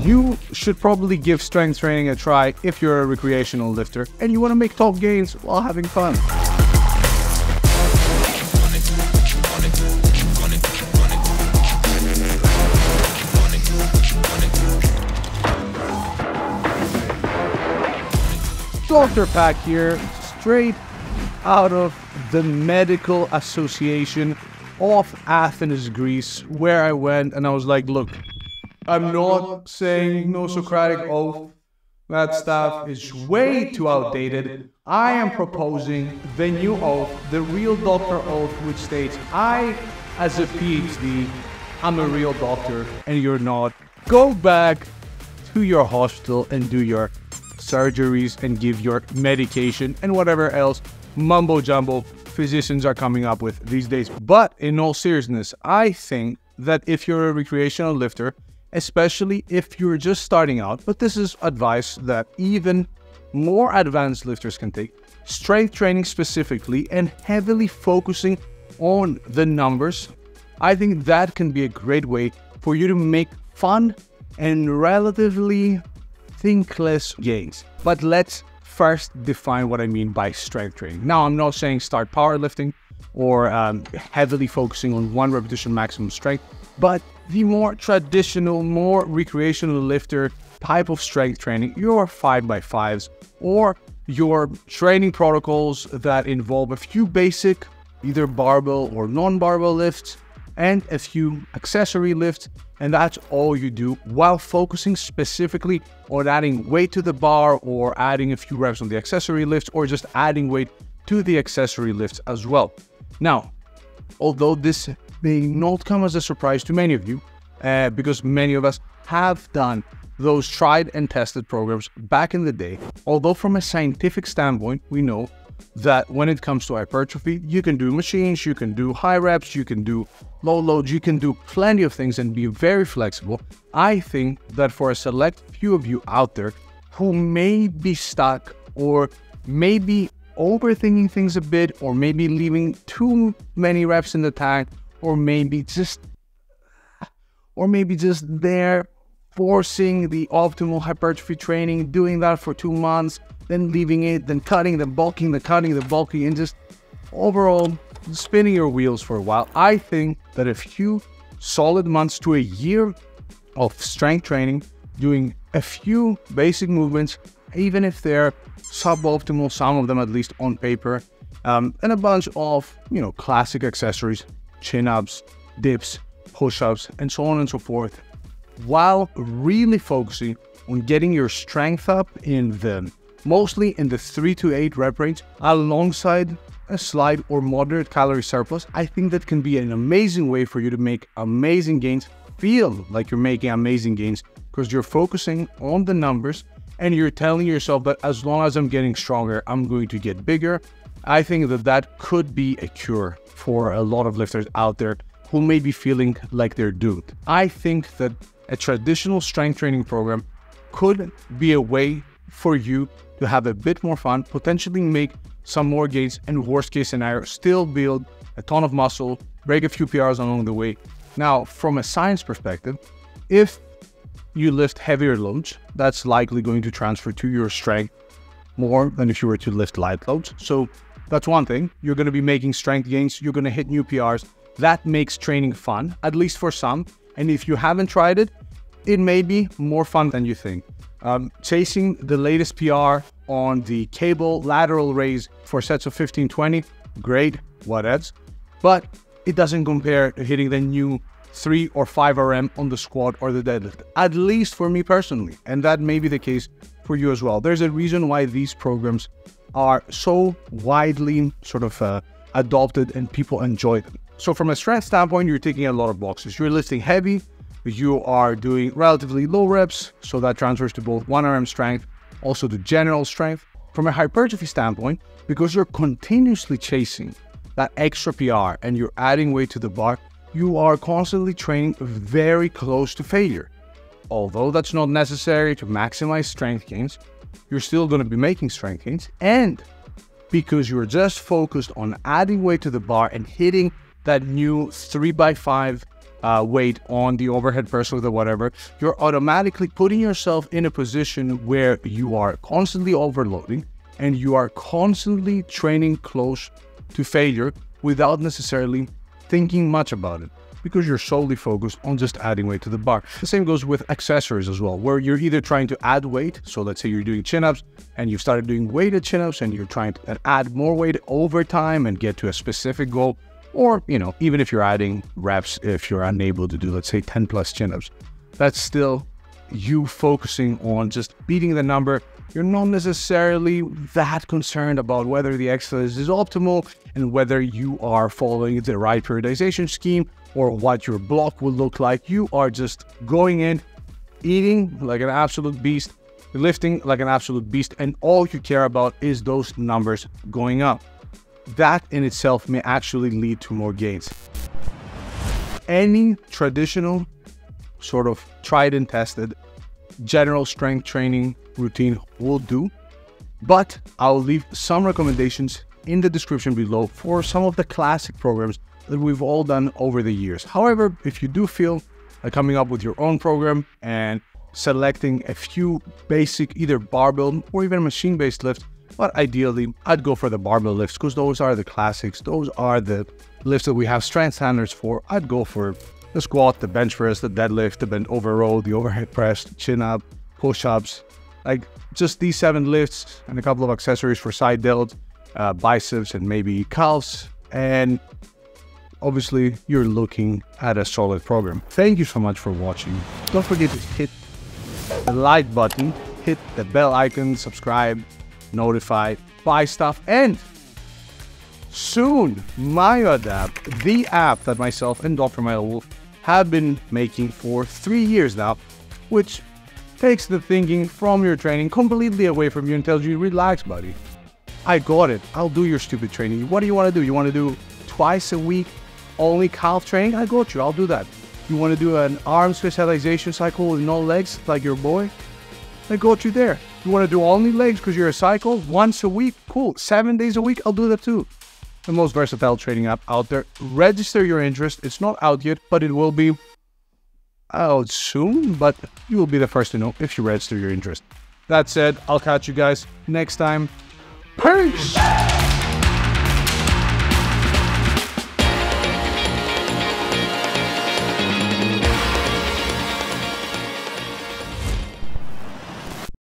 you should probably give strength training a try if you're a recreational lifter and you want to make top gains while having fun. DRPAK here, straight out of the Medical Association of Athens, Greece, where I went and I was like, look, I'm not saying no Socratic oath. That stuff is way too outdated. I am proposing the new oath, the real doctor oath, which states I, as a PhD, I'm a real doctor and you're not. Go back to your hospital and do your surgeries and give your medication and whatever else mumbo jumbo physicians are coming up with these days. But in all seriousness, I think that if you're a recreational lifter, especially if you're just starting out, but this is advice that even more advanced lifters can take, strength training specifically and heavily focusing on the numbers, I think that can be a great way for you to make fun and relatively thinkless gains. But let's first define what I mean by strength training. Now, I'm not saying start powerlifting or heavily focusing on 1 repetition maximum strength, but the more traditional, more recreational lifter type of strength training, your 5x5s or your training protocols that involve a few basic, either barbell or non-barbell lifts and a few accessory lifts, and that's all you do while focusing specifically on adding weight to the bar or adding a few reps on the accessory lifts or just adding weight to the accessory lifts as well. Now, although this may not come as a surprise to many of you, because many of us have done those tried and tested programs back in the day, although from a scientific standpoint, we know that when it comes to hypertrophy, you can do machines, you can do high reps, you can do low loads, you can do plenty of things and be very flexible. I think that for a select few of you out there who may be stuck or maybe overthinking things a bit, or maybe leaving too many reps in the tank, or maybe just there forcing the optimal hypertrophy training, doing that for 2 months, then leaving it, then cutting, then bulking, and just overall spinning your wheels for a while. I think that a few solid months to a year of strength training, doing a few basic movements, even if they're suboptimal, some of them at least on paper, and a bunch of, classic accessories, chin-ups, dips, push-ups, and so on and so forth, while really focusing on getting your strength up mostly in the 3 to 8 rep range, alongside a slight or moderate calorie surplus. I think that can be an amazing way for you to make amazing gains, feel like you're making amazing gains, because you're focusing on the numbers and you're telling yourself that as long as I'm getting stronger, I'm going to get bigger. I think that that could be a cure for a lot of lifters out there who may be feeling like they're doomed. I think that a traditional strength training program could be a way for you to have a bit more fun, potentially make some more gains, and worst case scenario, still build a ton of muscle, break a few PRs along the way. Now, from a science perspective, if you lift heavier loads, that's likely going to transfer to your strength more than if you were to lift light loads. So that's one thing. You're going to be making strength gains, you're going to hit new PRs. That makes training fun, at least for some. And if you haven't tried it, it may be more fun than you think. Chasing the latest PR on the cable lateral raise for sets of 15-20, great, what else? But it doesn't compare to hitting the new 3 or 5 RM on the squat or the deadlift, at least for me personally. And that may be the case for you as well. There's a reason why these programs are so widely adopted and people enjoy them. So from a strength standpoint, you're taking a lot of boxes. You're lifting heavy, you are doing relatively low reps, so that transfers to both 1 RM strength, also to general strength. From a hypertrophy standpoint, because you're continuously chasing that extra PR and you're adding weight to the bar, you are constantly training very close to failure. Although that's not necessary to maximize strength gains, you're still going to be making strength gains. And because you're just focused on adding weight to the bar and hitting that new 3x5 weight on the overhead press or the whatever, you're automatically putting yourself in a position where you are constantly overloading and you are constantly training close to failure without necessarily thinking much about it, because you're solely focused on just adding weight to the bar. The same goes with accessories as well, where you're either trying to add weight. So let's say you're doing chin-ups and you've started doing weighted chin-ups and you're trying to add more weight over time and get to a specific goal. Or, you know, even if you're adding reps, if you're unable to do, let's say 10 plus chin-ups, that's still you focusing on just beating the number. You're not necessarily that concerned about whether the exercise is optimal and whether you are following the right periodization scheme or what your block will look like. You are just going in, eating like an absolute beast, lifting like an absolute beast, and all you care about is those numbers going up. That in itself may actually lead to more gains. Any traditional sort of tried and tested general strength training routine will do, but I'll leave some recommendations in the description below for some of the classic programs that we've all done over the years. However, if you do feel like coming up with your own program and selecting a few basic either barbell or even machine-based lifts, but ideally I'd go for the barbell lifts because those are the classics. Those are the lifts that we have strength standards for. I'd go for the squat, the bench press, the deadlift, the bent over row, the overhead press, the chin up, push-ups, like just these 7 lifts and a couple of accessories for side delt, biceps, and maybe calves. And obviously you're looking at a solid program. Thank you so much for watching. Don't forget to hit the like button, hit the bell icon, subscribe, notify, buy stuff, and soon MyoAdapt, the app that myself and Dr. Milo Wolf have been making for 3 years now, which takes the thinking from your training completely away from you and tells you, relax, buddy. I got it. I'll do your stupid training. What do you want to do? You want to do twice a week only calf training? I got you. I'll do that. You want to do an arm specialization cycle with no legs like your boy? I got you there. You want to do only legs because you're a cycle once a week? Cool. 7 days a week? I'll do that too. The most versatile training app out there. Register your interest. It's not out yet, but it will be out soon, but you will be the first to know if you register your interest. That said, I'll catch you guys next time. Peace!